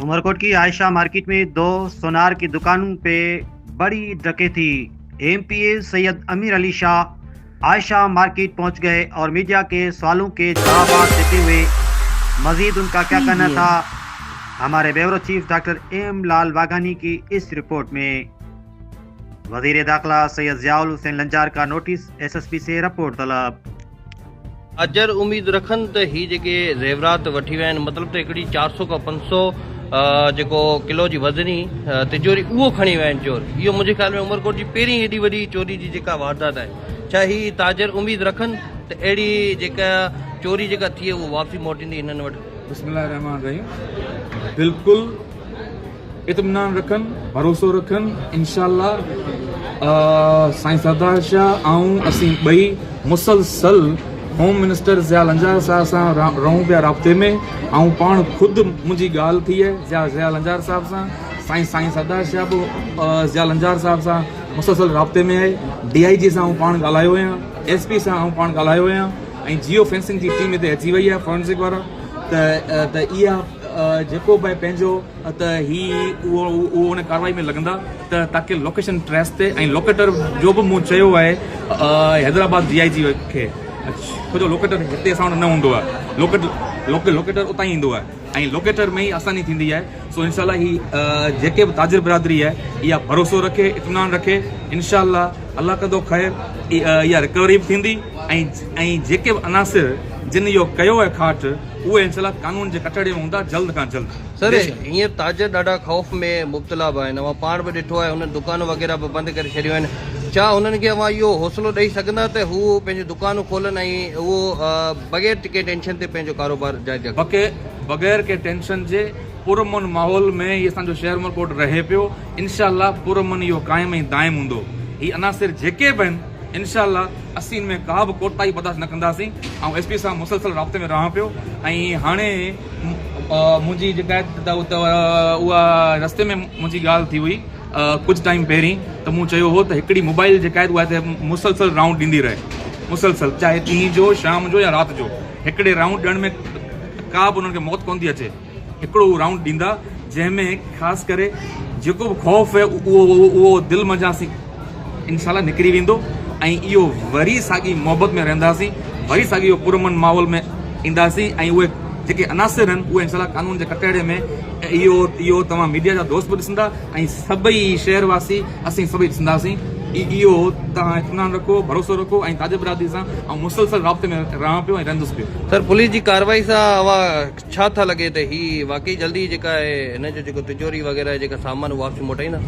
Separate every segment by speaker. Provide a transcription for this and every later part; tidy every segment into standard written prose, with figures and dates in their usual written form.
Speaker 1: उमरकोट की आयशा मार्केट में 2 सोनार की दुकानों पे बड़ी डकैती। एमपीए सैयद अमीर अली शाह आयशा मार्केट पहुंच गए और मीडिया के सवालों के जवाब देते हुए मजीद उनका क्या कहना था, हमारे ब्यूरो चीफ डॉक्टर एम लाल वाघानी की इस रिपोर्ट में। वजीर दाखिला सैयद ज़ियाउल हुसैन लंजार का नोटिस एसएसपी से रिपोर्ट तलब।
Speaker 2: अजर उम्मीद रखन त ही जेके ज़ेवरात वठी विया आहिनि, मतिलबु त हिकिड़ी 400 खां 500 जेको किलो जी वज़नी तिजोरी उहो खणी विया आहिनि चोर। इहो मुंहिंजे ख़्याल में उमरकोट जी पहिरीं एॾी वॾी चोरी जी जेका वारदात आहे। छा ही ताजर उम्मीद रखनि त अहिड़ी जेका चोरी जेका थिए उहो वापसी मोटींदी हिननि वटि?
Speaker 3: बिस्मिल्लाह रहमान रहीम। बिल्कुल इत्मीनान रखन, भरोसो रखन, इंशाअल्लाह साईं सरदार शाह ऐं असीं ॿई मुसलसल होम मिनिस्टर ज़िया लंजार साहब सां रहूं पिया राब्ते में। ऐं पाण ख़ुदि मुंहिंजी ॻाल्हि थी आहे ज़िया लंजार साहब सां। साईं सरदार शाह बि ज़िया लंजार साहब सां मुसलसल राब्ते में आहे। DIG सां पाण ॻाल्हायो आहियां, SP सां पाण ॻाल्हायो आहियां ऐं जियो फेंसिंग जी टीम हिते अची वई आहे फॉरेंसिक वारा। त इहा जेको भाई पंहिंजो त ही उहो उन कार्रवाई में लॻंदा त ताकी लोकेशन ट्रेस थिए। ऐं लोकेटर जो बि मूं चयो आहे हैदराबाद DIG खे, छो जो लोकेटर हिते असां वटि न हूंदो आहे, लोकेटर उतां ई ईंदो आहे ऐं लोकेटर में ई आसानी थींदी आहे। सो इंशाल्लाह ही जेके बि ताजिर बिरादरी आहे इहा भरोसो रखे, इत्मीनान रखे। इंशाल्लाह अल्लाह कदो ख़ैर इहा रिकवरी बि थींदी ऐं जेके बि अनासिर जिन इहो कयो आहे खाट उहे इंशाल्लाह कानून जे कटड़े में हूंदा जल्द खां जल्द।
Speaker 2: सर हीअं ताजर ॾाढा ख़ौफ़ में मुब्तला बि आहिनि, पाण बि ॾिठो आहे, हुन दुकान वग़ैरह बि बंदि करे छॾियूं आहिनि। छा हुननि खे अवां इहो हौसलो ॾेई सघंदा त हू पंहिंजी दुकानूं खोलनि ऐं उहो बग़ैर के टेंशन ते पंहिंजो कारोबार जारी रखे?
Speaker 3: बग़ैर के टेंशन जे पुरअमन माहौल में ही असांजो शहर उमरकोट रहे पियो। इंशाअल्लाह पुरअमन इहो क़ाइम ऐं दाइम हूंदो। ही अनासिर जेके बि आहिनि इंशाअल्लाह असीं इन में का बि कोताही बर्दाश्त न कंदासीं। ऐं SP सां मुसलसल राब्ते में रहां पियो। ऐं हाणे मुंहिंजी जेका उहा रस्ते में मुंहिंजी ॻाल्हि थी हुई कुझु टाइम पहिरीं, त मूं चयो हो त हिकिड़ी मोबाइल जेका आहे उहा हिते मुसलसल राउंड ॾींदी रहे, मुसलसल चाहे ॾींहं जो, शाम जो या राति जो। हिकिड़े राउंड ॾियण में का बि उन्हनि खे मौत कोन थी अचे। हिकिड़ो राउंड ॾींदा जंहिंमें ख़ासि करे जेको बि ख़ौफ़ आहे उहो दिलि मंझांसीं इंशाअल्लाह निकिरी वेंदो ऐं इहो वरी साॻी मोहबत में रहंदासीं, वरी साॻी इहो पुरअमन माहौल में ईंदासीं। ऐं उहे जेके अनासिर आहिनि उहे इंशाअल्लाह कानून जे कटड़े में इहो तव्हां मीडिया जा दोस्त बि ॾिसंदा ऐं सभई शहरवासी असीं सभई ॾिसंदासीं। इहो तव्हां इत्मीनान रखो, भरोसो रखो ऐं ताजिर बिरादरी सां ऐं मुसलसल राब्ते में रहां पियो ऐं रहंदुसि पियो।
Speaker 2: सर पुलिस जी कार्रवाई सां अवां छा था लॻे त ही वाकई जल्दी जेका आहे हिन जो जेको तिजोरी वग़ैरह जेका सामान वापसी मोटाईंदा?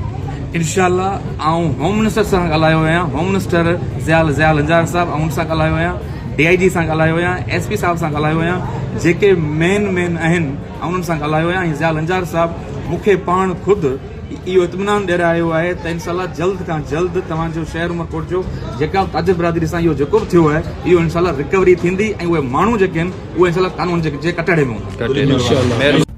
Speaker 3: इंशाअल्लाह। ऐं होम मिनिस्टर सां ॻाल्हायो आहियां, होम मिनिस्टर ज़िया लंजार साहब ऐं उन सां ॻाल्हायो आहियां, DIG सां ॻाल्हायो आहियां, SP साहब सां ॻाल्हायो आहियां, जेके मेन आहिनि ऐं उन्हनि सां ॻाल्हायो आहियां। ऐं ज़िया लंजार साहब मूंखे पाण ख़ुदि इहो इत्मीनान ॾियारायो आहे त इंशाअल्लाह जल्द खां जल्द तव्हांजो शहर उमरकोट जो जेका ताजिर बिरादरी सां इहो जेको बि थियो आहे इहो इंशाअल्लाह रिकवरी थींदी ऐं उहे माण्हू जेके आहिनि उहे इंशाअल्लाह कानून जे कटड़े में हूंदा।